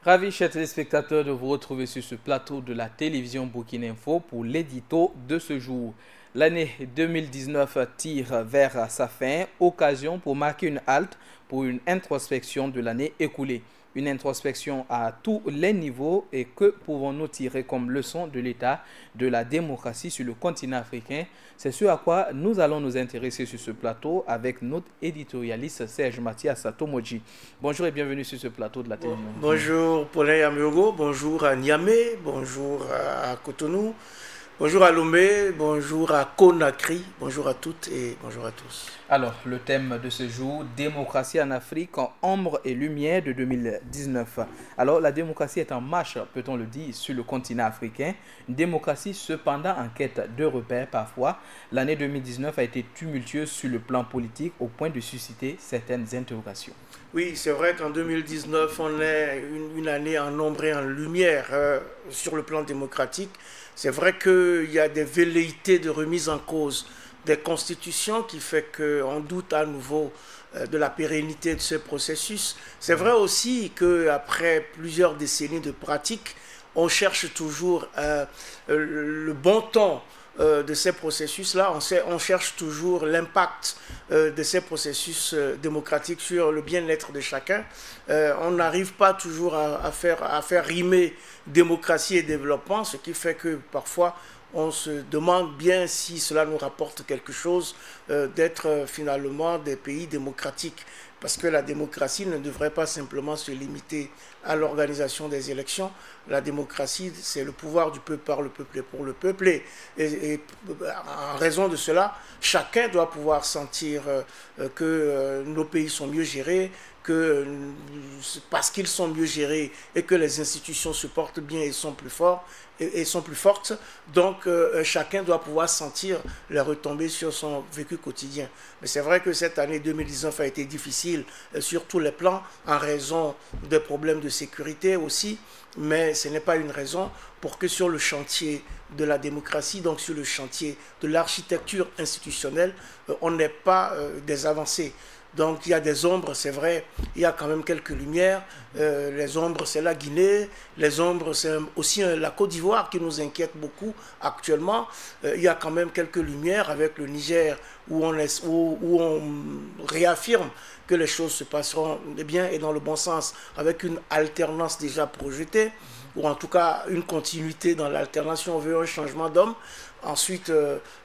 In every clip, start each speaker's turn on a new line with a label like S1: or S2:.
S1: Ravi, chers téléspectateurs, de vous retrouver sur ce plateau de la télévision Burkina Info pour l'édito de ce jour. L'année 2019 tire vers sa fin, occasion pour marquer une halte pour une introspection de l'année écoulée. Une introspection à tous les niveaux et que pouvons-nous tirer comme leçon de l'état de la démocratie sur le continent africain? C'est ce à quoi nous allons nous intéresser sur ce plateau avec notre éditorialiste Serge Mathias Tomoji. Bonjour et bienvenue sur ce plateau de la télévision.
S2: Bonjour Paulin Yamiogo, bonjour à Niamey, bonjour à Cotonou, bonjour à Lomé, bonjour à Conakry, bonjour à toutes et bonjour à tous.
S1: Alors, le thème de ce jour, démocratie en Afrique, en ombre et lumière de 2019. Alors, la démocratie est en marche, peut-on le dire, sur le continent africain. Une démocratie cependant en quête de repères parfois. L'année 2019 a été tumultueuse sur le plan politique au point de susciter certaines interrogations.
S2: Oui, c'est vrai qu'en 2019, on est une année en ombre et en lumière sur le plan démocratique. C'est vrai qu'il y a des velléités de remise en cause des constitutions qui fait qu'on doute à nouveau de la pérennité de ce processus. C'est vrai aussi qu'après plusieurs décennies de pratique, on cherche toujours le bon temps de ces processus-là. On cherche toujours l'impact de ces processus démocratiques sur le bien-être de chacun. On n'arrive pas toujours à faire rimer démocratie et développement, ce qui fait que parfois on se demande bien si cela nous rapporte quelque chose d'être finalement des pays démocratiques. Parce que la démocratie ne devrait pas simplement se limiter à l'organisation des élections. La démocratie, c'est le pouvoir du peuple par le peuple et pour le peuple. Et en raison de cela, chacun doit pouvoir sentir que nos pays sont mieux gérés, parce qu'ils sont mieux gérés et que les institutions se portent bien et sont plus forts et sont plus fortes. Donc chacun doit pouvoir sentir les retombées sur son vécu quotidien. Mais c'est vrai que cette année 2019 a été difficile sur tous les plans en raison des problèmes de sécurité aussi, mais ce n'est pas une raison pour que sur le chantier de la démocratie, donc sur le chantier de l'architecture institutionnelle, on n'ait pas des avancées. Donc il y a des ombres, c'est vrai, il y a quand même quelques lumières. Les ombres, c'est la Guinée, les ombres, c'est aussi la Côte d'Ivoire qui nous inquiète beaucoup actuellement. Il y a quand même quelques lumières avec le Niger où on réaffirme que les choses se passeront bien et dans le bon sens, avec une alternance déjà projetée, ou en tout cas une continuité dans l'alternance si on veut un changement d'homme. Ensuite,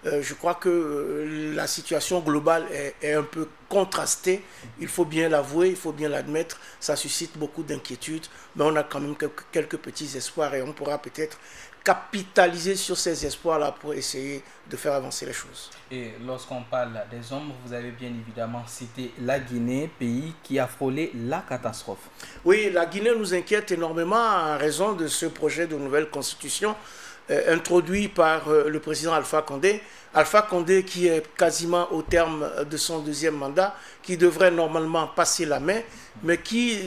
S2: je crois que la situation globale est un peu contrastée. Il faut bien l'avouer, il faut bien l'admettre. Ça suscite beaucoup d'inquiétudes, mais on a quand même quelques petits espoirs et on pourra peut-être capitaliser sur ces espoirs-là pour essayer de faire avancer les choses.
S1: Et lorsqu'on parle des ombres, vous avez bien évidemment cité la Guinée, pays qui a frôlé la catastrophe.
S2: Oui, la Guinée nous inquiète énormément en raison de ce projet de nouvelle constitution introduit par le président Alpha Condé. Alpha Condé qui est quasiment au terme de son deuxième mandat, qui devrait normalement passer la main, mais qui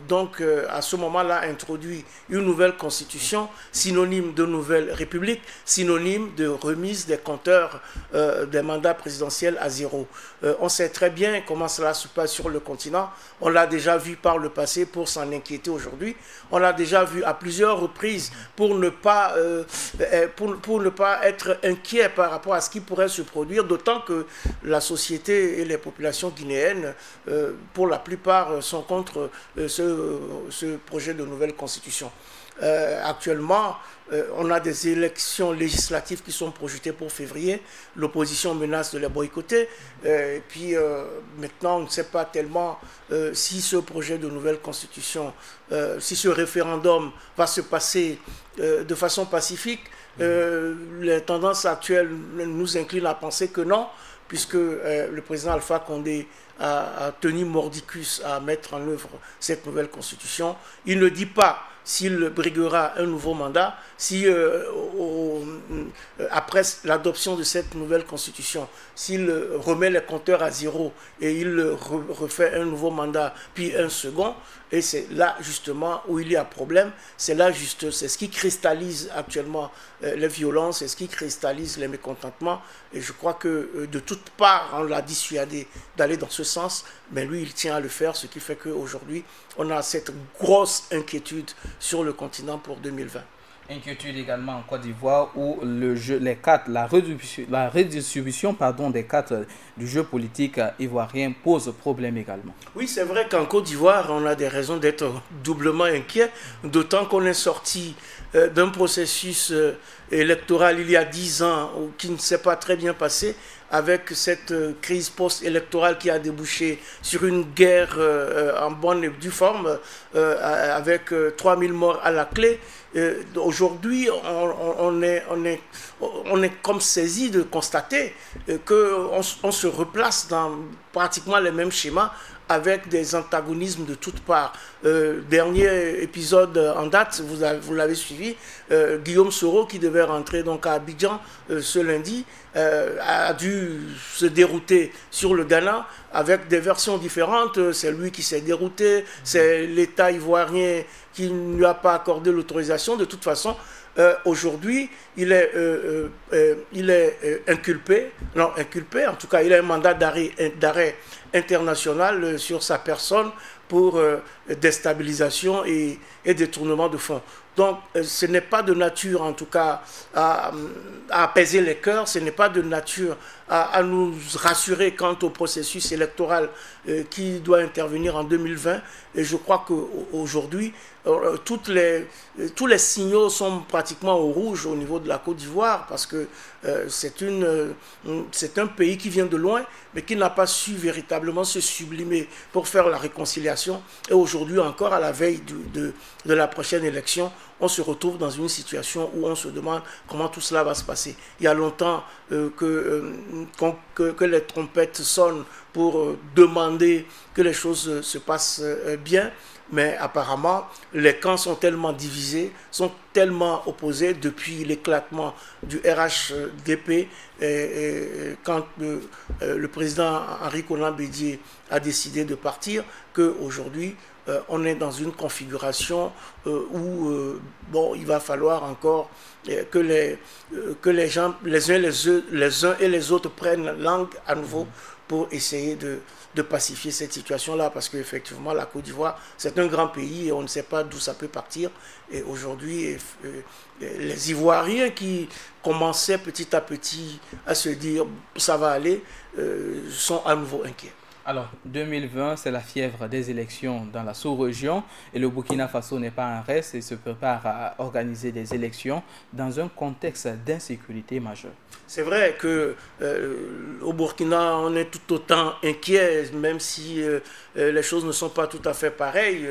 S2: donc à ce moment-là introduit une nouvelle constitution, synonyme de nouvelle république, synonyme de remise des compteurs des mandats présidentiels à zéro. On sait très bien comment cela se passe sur le continent. On l'a déjà vu par le passé pour s'en inquiéter aujourd'hui. On l'a déjà vu à plusieurs reprises pour ne pas être inquiet par rapport à ce qui pourrait se produire, d'autant que la société et les populations guinéennes, pour la plupart, sont contre ce projet de nouvelle constitution. Actuellement, on a des élections législatives qui sont projetées pour février. L'opposition menace de les boycotter. Et puis maintenant, on ne sait pas tellement si ce projet de nouvelle constitution, si ce référendum va se passer de façon pacifique. Les tendances actuelles nous inclinent à penser que non, puisque le président Alpha Condé a tenu mordicus à mettre en œuvre cette nouvelle constitution. Il ne dit pas s'il briguera un nouveau mandat, si après l'adoption de cette nouvelle constitution, s'il remet les compteurs à zéro et il refait un nouveau mandat, puis un second, et c'est là justement où il y a problème, c'est ce qui cristallise actuellement les violences, c'est ce qui cristallise les mécontentements, et je crois que de toutes parts, on l'a dissuadé d'aller dans ce sens, mais lui, il tient à le faire, ce qui fait qu'aujourd'hui, on a cette grosse inquiétude sur le continent pour 2020.
S1: Inquiétude également en Côte d'Ivoire où la redistribution des cartes du jeu politique ivoirien pose problème également.
S2: Oui, c'est vrai qu'en Côte d'Ivoire, on a des raisons d'être doublement inquiet, d'autant qu'on est sorti d'un processus électoral il y a 10 ans qui ne s'est pas très bien passé, avec cette crise post-électorale qui a débouché sur une guerre en bonne et due forme, avec 3000 morts à la clé. Aujourd'hui, on est comme saisi de constater qu'on se replace dans pratiquement les mêmes schémas, avec des antagonismes de toutes parts. Dernier épisode en date, vous l'avez suivi, Guillaume Soro, qui devait rentrer donc à Abidjan ce lundi, a dû se dérouter sur le Ghana avec des versions différentes. C'est lui qui s'est dérouté, c'est l'État ivoirien qui ne lui a pas accordé l'autorisation. De toute façon, aujourd'hui, il est inculpé, en tout cas, il a un mandat d'arrêt international sur sa personne pour déstabilisation et détournement de fonds. Donc, ce n'est pas de nature, en tout cas, à apaiser les cœurs, ce n'est pas de nature à nous rassurer quant au processus électoral qui doit intervenir en 2020. Et je crois qu'aujourd'hui, tous les signaux sont pratiquement au rouge au niveau de la Côte d'Ivoire, parce que c'est un pays qui vient de loin, mais qui n'a pas su véritablement se sublimer pour faire la réconciliation. Et aujourd'hui encore, à la veille de la prochaine élection, on se retrouve dans une situation où on se demande comment tout cela va se passer. Il y a longtemps que les trompettes sonnent pour demander que les choses se passent bien, mais apparemment, les camps sont tellement divisés, sont tellement opposés depuis l'éclatement du RHDP, quand le président Henri Konan Bédié a décidé de partir, qu'aujourd'hui, on est dans une configuration où il va falloir encore que les gens, les uns et les autres prennent langue à nouveau pour essayer de pacifier cette situation-là, parce qu'effectivement, la Côte d'Ivoire, c'est un grand pays et on ne sait pas d'où ça peut partir. Et aujourd'hui, les Ivoiriens qui commençaient petit à petit à se dire « ça va aller », sont à nouveau inquiets.
S1: Alors, 2020, c'est la fièvre des élections dans la sous-région et le Burkina Faso n'est pas en reste et se prépare à organiser des élections dans un contexte d'insécurité majeure.
S2: C'est vrai qu'au Burkina, on est tout autant inquiet, même si les choses ne sont pas tout à fait pareilles.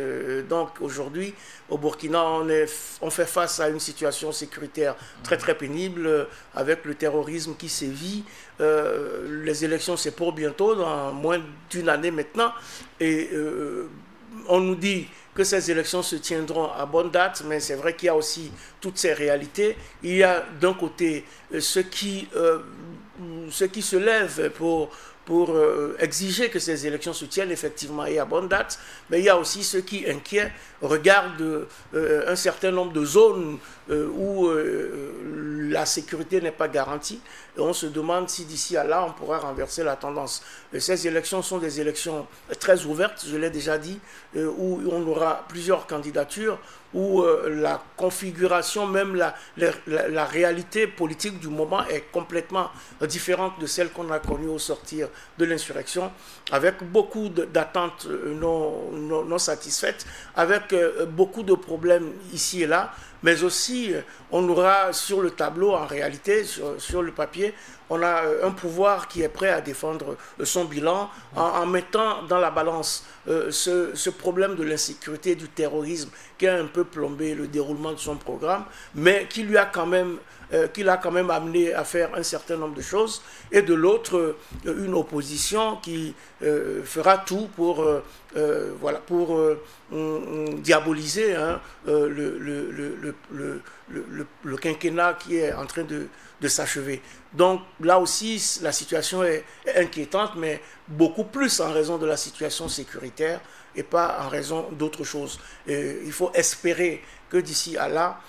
S2: Donc aujourd'hui, au Burkina, on fait face à une situation sécuritaire très très pénible, avec le terrorisme qui sévit. Les élections, c'est pour bientôt, dans moins d'une année maintenant. Et on nous dit que ces élections se tiendront à bonne date, mais c'est vrai qu'il y a aussi toutes ces réalités. Il y a d'un côté ceux qui se lèvent pour exiger que ces élections se tiennent effectivement et à bonne date, mais il y a aussi ceux qui, inquiets, regardent un certain nombre de zones où la sécurité n'est pas garantie, et on se demande si d'ici à là on pourra renverser la tendance. Ces élections sont des élections très ouvertes, je l'ai déjà dit, où on aura plusieurs candidatures, où la configuration, même la réalité politique du moment est complètement différente de celle qu'on a connue au sortir de l'insurrection, avec beaucoup d'attentes non satisfaites, avec beaucoup de problèmes ici et là, mais aussi on aura sur le tableau, en réalité, sur le papier, on a un pouvoir qui est prêt à défendre son bilan en mettant dans la balance ce problème de l'insécurité et du terrorisme qui a un peu plombé le déroulement de son programme, mais qui l'a quand même amené à faire un certain nombre de choses, et de l'autre, une opposition qui fera tout pour diaboliser le quinquennat qui est en train de s'achever. Donc là aussi, la situation est inquiétante, mais beaucoup plus en raison de la situation sécuritaire et pas en raison d'autre chose. Il faut espérer que d'ici à là,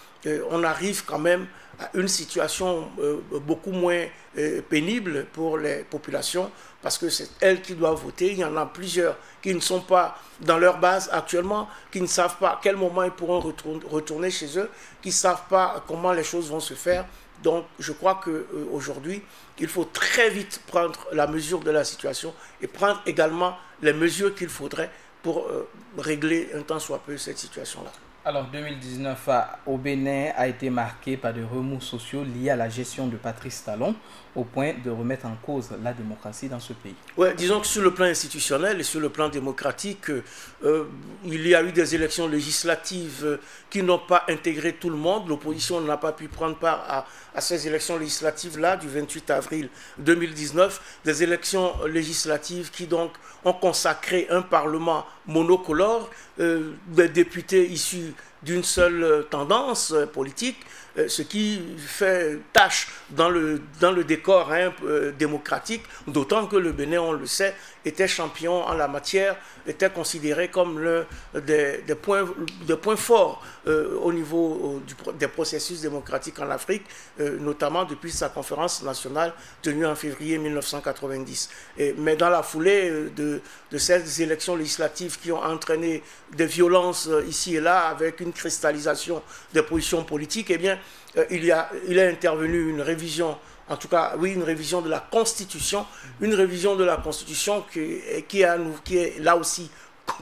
S2: on arrive quand même à une situation beaucoup moins pénible pour les populations, parce que c'est elles qui doivent voter. Il y en a plusieurs qui ne sont pas dans leur base actuellement, qui ne savent pas à quel moment ils pourront retourner chez eux, qui ne savent pas comment les choses vont se faire. Donc je crois qu'aujourd'hui, il faut très vite prendre la mesure de la situation et prendre également les mesures qu'il faudrait pour régler un tant soit peu cette situation-là.
S1: Alors 2019 au Bénin a été marqué par des remous sociaux liés à la gestion de Patrice Talon, au point de remettre en cause la démocratie dans ce pays.
S2: Ouais, disons que sur le plan institutionnel et sur le plan démocratique, il y a eu des élections législatives qui n'ont pas intégré tout le monde. L'opposition n'a pas pu prendre part à ces élections législatives-là du 28 avril 2019. Des élections législatives qui donc ont consacré un parlement monocolore, des députés issus d'une seule tendance politique, ce qui fait tâche dans le décor démocratique, d'autant que le Bénin, on le sait, était champion en la matière, était considéré comme l'un des points forts au niveau des processus démocratiques en Afrique, notamment depuis sa conférence nationale tenue en février 1990. Mais dans la foulée de ces élections législatives qui ont entraîné des violences ici et là, avec une cristallisation des positions politiques, eh bien, il est intervenu une révision, en tout cas, oui, une révision de la Constitution, qui est là aussi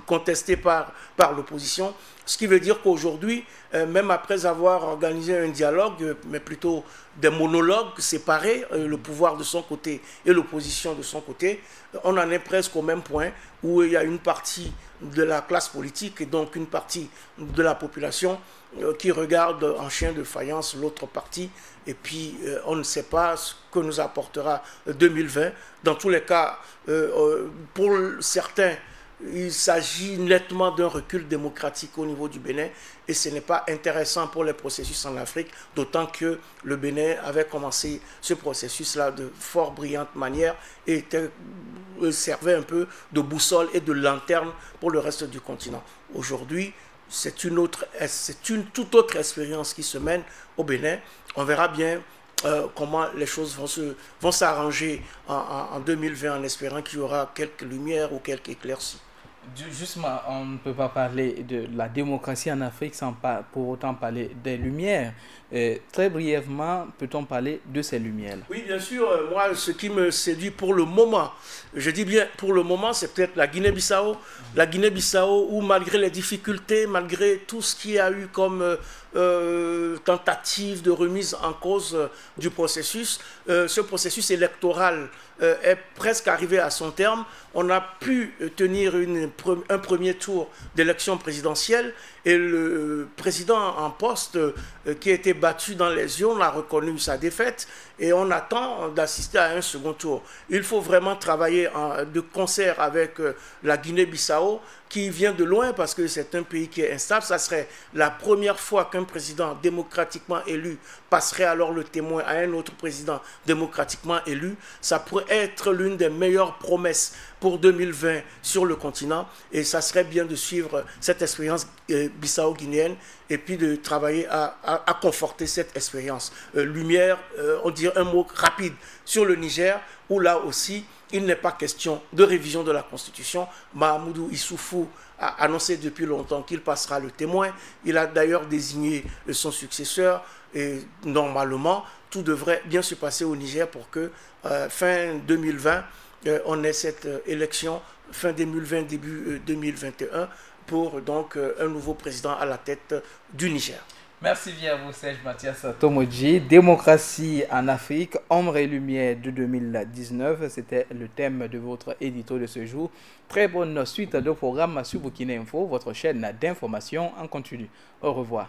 S2: contestée par l'opposition, ce qui veut dire qu'aujourd'hui, même après avoir organisé un dialogue, mais plutôt des monologues séparés, le pouvoir de son côté et l'opposition de son côté, on en est presque au même point où il y a une partie de la classe politique et donc une partie de la population qui regarde en chien de faïence l'autre partie, et puis on ne sait pas ce que nous apportera 2020. Dans tous les cas, pour certains, il s'agit nettement d'un recul démocratique au niveau du Bénin, et ce n'est pas intéressant pour les processus en Afrique, d'autant que le Bénin avait commencé ce processus-là de fort brillante manière et servait un peu de boussole et de lanterne pour le reste du continent. Aujourd'hui, c'est une toute autre expérience qui se mène au Bénin. On verra bien comment les choses vont s'arranger en 2020, en espérant qu'il y aura quelques lumières ou quelques éclaircies.
S1: Justement, on ne peut pas parler de la démocratie en Afrique sans pour autant parler des lumières. Très brièvement, peut-on parler de ces lumières?
S2: Oui, bien sûr. Moi, ce qui me séduit pour le moment, je dis bien pour le moment, c'est peut-être la Guinée-Bissau. La Guinée-Bissau, où malgré les difficultés, malgré tout ce qu'il y a eu comme tentative de remise en cause du processus, ce processus électoral est presque arrivé à son terme. On a pu tenir un premier tour d'élection présidentielle et le président en poste qui a été battu dans les urnes a reconnu sa défaite et on attend d'assister à un second tour. Il faut vraiment travailler de concert avec la Guinée-Bissau qui vient de loin parce que c'est un pays qui est instable. Ça serait la première fois qu'un président démocratiquement élu passerait alors le témoin à un autre président démocratiquement élu. Ça pourrait être l'une des meilleures promesses pour 2020 sur le continent et ça serait bien de suivre cette expérience bissau-guinéenne et puis de travailler à conforter cette expérience. Lumière, on dirait un mot rapide sur le Niger où là aussi il n'est pas question de révision de la Constitution. Mahamoudou Issoufou a annoncé depuis longtemps qu'il passera le témoin. Il a d'ailleurs désigné son successeur et normalement, tout devrait bien se passer au Niger pour que fin 2020, on ait cette élection, fin 2020, début 2021, pour donc un nouveau président à la tête du Niger.
S1: Merci bien à vous, Serge Mathias Tomodji. Démocratie en Afrique, ombre et lumière de 2019. C'était le thème de votre édito de ce jour. Très bonne suite de programmes sur Burkina Info, votre chaîne d'information en continu. Au revoir.